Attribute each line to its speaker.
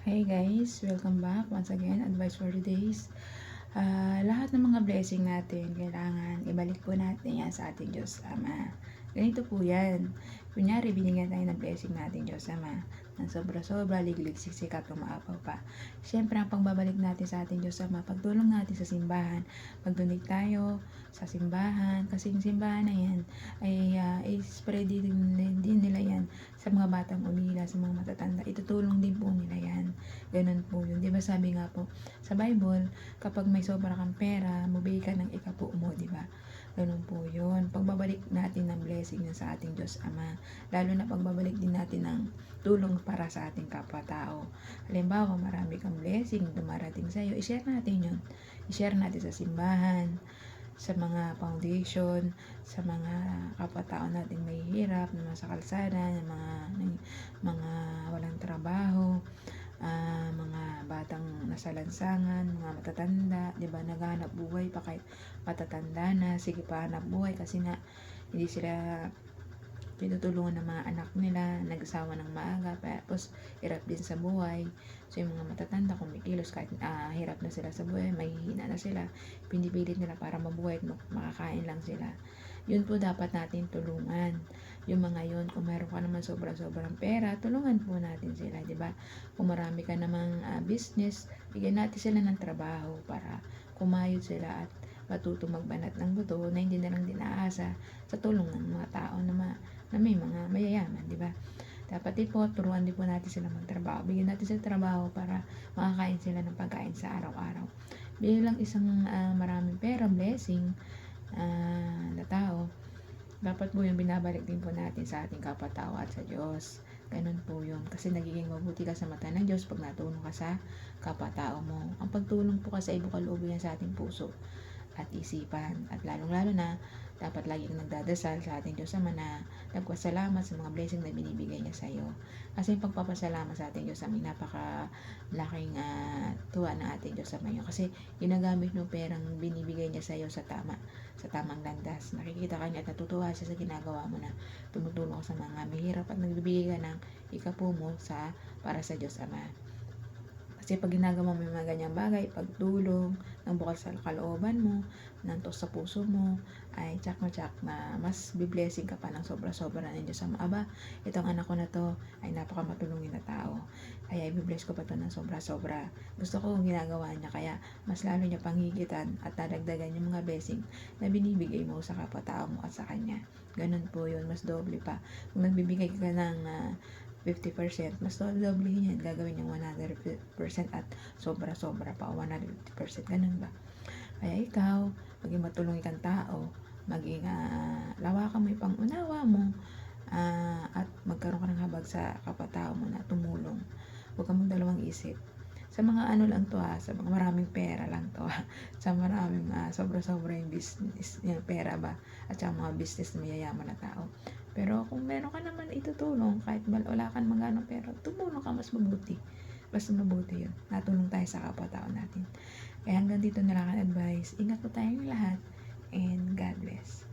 Speaker 1: Hey guys, welcome back once again. Advice for today's. Lahat ng mga blessing natin, kailangan ibalik po natin yan sa ating Diyos Ama. Ganito po yan. Kunyari, binigyan tayo ng blessing natin Diyos Ama. Ng sobra-sobra, liglig, siksikat, umaapaw pa. Siyempre, ang pagbabalik natin sa ating Diyos Ama, pagtulong natin sa simbahan, mag-donate tayo sa simbahan, kasi yung simbahan na yan ay spread din nila yan sa mga batang ulila, sa mga matatanda. Itutulong din po nila yan. Ganun po yun. Di ba sabi nga po sa Bible, kapag may sobra kang pera, mabigay ka ng ikapo mo, di ba? Ganun po yun. Pagbabalik natin ng blessing na sa ating Diyos Ama. Lalo na pagbabalik din natin ng tulong para sa ating kapwa-tao. Halimbawa, marami kang blessing dumarating sa iyo, i-share natin yun. I-share natin sa simbahan, sa mga foundation, sa mga kapwa-tao nating may hirap, na sa kalsada, mga walang trabaho, mga batang nasa lansangan, mga matatanda, 'di ba, naghahanap buhay pa kahit matatanda na, sige pa hanap buhay kasi nga hindi sila tinutulungan ng mga anak nila, nagsawa ng maaga, tapos hirap din sa buhay. So yung mga matatanda, kumikilos kahit hirap na sila sa buhay, mahihina na sila, pinipilit nila para mabuhay at makakain lang sila. Yun po dapat natin tulungan. Yung mga yun, kung meron ka naman sobrang pera, tulungan po natin sila, di ba? Kung marami ka namang business, bigyan natin sila ng trabaho para kumayod sila at matuto magbanat ng buto na hindi na lang din aasa sa tulong ng mga tao na may mga mayayaman, di ba? Dapat din po, turuan din po natin sila magtrabaho. Bigyan natin sila trabaho para makakain sila ng pagkain sa araw-araw. Bilang isang maraming pera, blessing, na tao, dapat po yung binabalik din po natin sa ating kapwa-tao at sa Diyos. Ganun po yun. Kasi nagiging mabuti ka sa mata ng Diyos pag natulong ka sa kapwa-tao mo. Ang pagtulong po kasi ay bukal-loob yan sa ating puso at isipan. At lalong-lalo na, dapat lagi kang nagdadasal sa ating Diyos Ama na nagpasalamat sa mga blessing na binibigay niya sa iyo. Kasi yung pagpapasalamat sa ating Diyos Ama, napakalaking tuwa ng ating Diyos Ama yun. Kasi ginagamit mo perang binibigay niya sa iyo sa tamang landas. Nakikita ka niya at natutuwa siya sa ginagawa mo na tumutulong sa mga mahirap at nagbibigay ka ng ikapo mo para sa Diyos Ama. Kasi pag ginagawa mo yung mga ganyang bagay, pagtulong, ng bukal sa kalooban mo, nantok sa puso mo, ay tsak na mas biblessing ka pa ng sobra-sobra ng Diyos Ama. Aba, itong anak ko na to ay napakamatulungin na tao. Kaya ibibless ko pa to ng sobra-sobra. Gusto ko yung ginagawa niya, kaya mas lalo niya panghigitan at dadagdagan yung mga blessing na binibigay mo sa kapwa-tao mo at sa kanya. Ganun po yun, mas doble pa. Kung nagbibigay ka ng 50%, mas doblehin yan, gagawin yung 100% at sobra-sobra pa, 150%, ganun ba? Kaya ikaw, maging matulungin kang tao, maging lawakan mo yung pangunawa mo, at magkaroon ka ng habag sa kapatao mo na tumulong. Huwag kang magdalawang isip. Sa mga ano lang to sa mga maraming pera lang to sa maraming sobra-sobra yung business, yung pera ba, at sa mga business na mayayaman na tao. Pero kung meron ka naman itutulong, kahit wala kang magano pera, tumulong ka, mas mabuti. Basta mabuti yun. Natulong tayo sa kapwa-tao natin. Kaya hanggang dito na lang ang advice. Ingat po tayong lahat. And God bless.